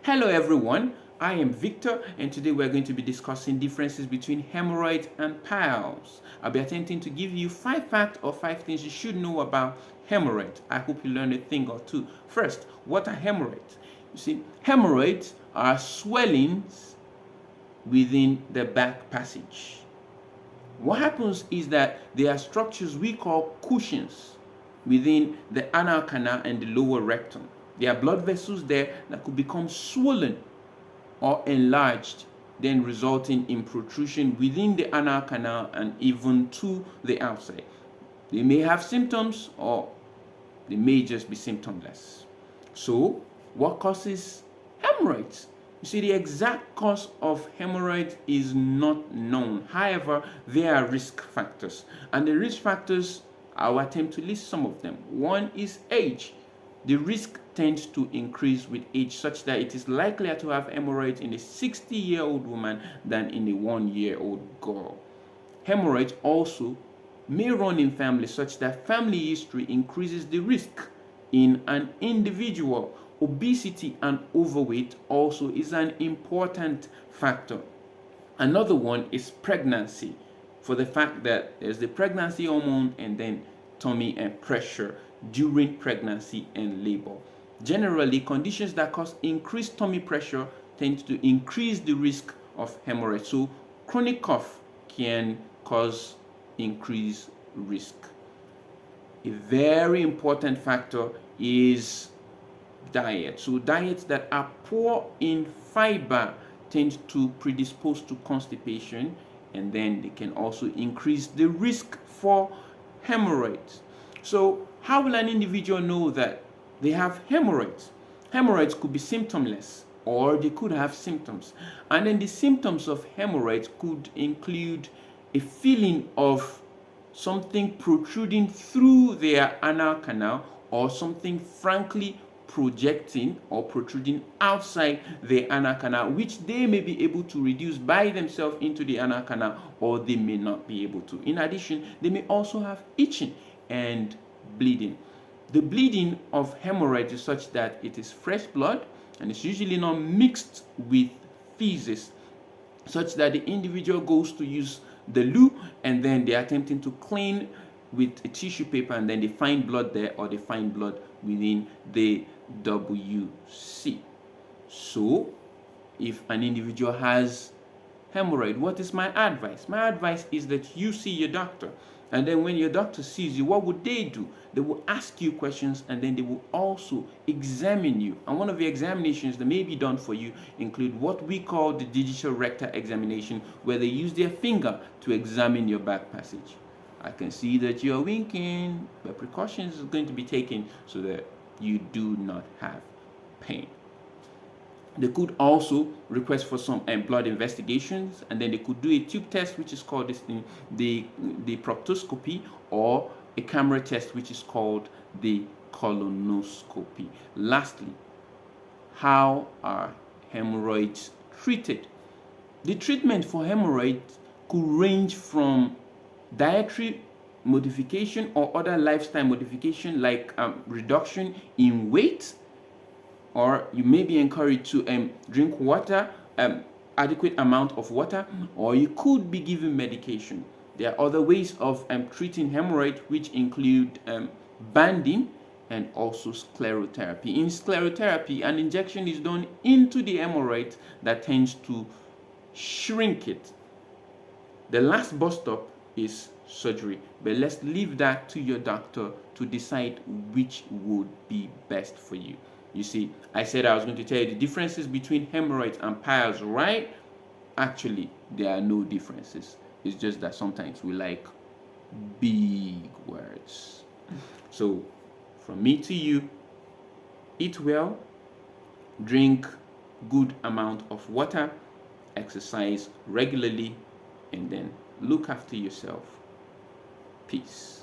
Hello everyone, I am Victor and today we're going to be discussing differences between hemorrhoids and piles. I'll be attempting to give you 5 facts or 5 things you should know about hemorrhoids. I hope you learn a thing or two. First, what are hemorrhoids? You see, hemorrhoids are swellings within the back passage. What happens is that there are structures we call cushions within the anal canal and the lower rectum. There are blood vessels there that could become swollen or enlarged, then resulting in protrusion within the anal canal and even to the outside. They may have symptoms or they may just be symptomless. So, what causes hemorrhoids? You see, the exact cause of hemorrhoid is not known. However, there are risk factors. And the risk factors, I'll attempt to list some of them. One is age. The risk tends to increase with age such that it is likelier to have hemorrhoids in a 60-year-old woman than in a 1-year-old girl. Hemorrhoids also may run in families such that family history increases the risk in an individual. Obesity and overweight also is an important factor. Another one is pregnancy, for the fact that there's the pregnancy hormone and then tummy and pressure during pregnancy and labor. Generally, conditions that cause increased tummy pressure tend to increase the risk of hemorrhoids. So chronic cough can cause increased risk. A very important factor is diet. So diets that are poor in fiber tend to predispose to constipation, and then they can also increase the risk for hemorrhoids. So how will an individual know that they have hemorrhoids? Hemorrhoids could be symptomless or they could have symptoms. And then the symptoms of hemorrhoids could include a feeling of something protruding through their anal canal or something frankly projecting or protruding outside the anal canal, which they may be able to reduce by themselves into the anal canal, or they may not be able to. In addition, they may also have itching and bleeding. The bleeding of hemorrhoids is such that it is fresh blood and it's usually not mixed with feces, such that the individual goes to use the loo and then they're attempting to clean with a tissue paper and then they find blood there or they find blood within the WC. So, if an individual has hemorrhoid, what is my advice? My advice is that you see your doctor. And then when your doctor sees you, what would they do? They will ask you questions and then they will also examine you. And one of the examinations that may be done for you include what we call the digital rectal examination, where they use their finger to examine your back passage. I can see that you're winking, but precautions are going to be taken so that you do not have pain. They could also request for some blood investigations, and then they could do a tube test, which is called the proctoscopy, or a camera test, which is called the colonoscopy. Lastly, how are hemorrhoids treated? The treatment for hemorrhoids could range from dietary modification or other lifestyle modification like reduction in weight, or you may be encouraged to drink water, adequate amount of water, or you could be given medication. There are other ways of treating hemorrhoid, which include banding and also sclerotherapy. In sclerotherapy, an injection is done into the hemorrhoid that tends to shrink it. The last bus stop is surgery, but let's leave that to your doctor to decide which would be best for you. You see, I said I was going to tell you the differences between hemorrhoids and piles, right? Actually, there are no differences. It's just that sometimes we like big words. So, from me to you, eat well, drink good amount of water, exercise regularly, and then look after yourself. Peace.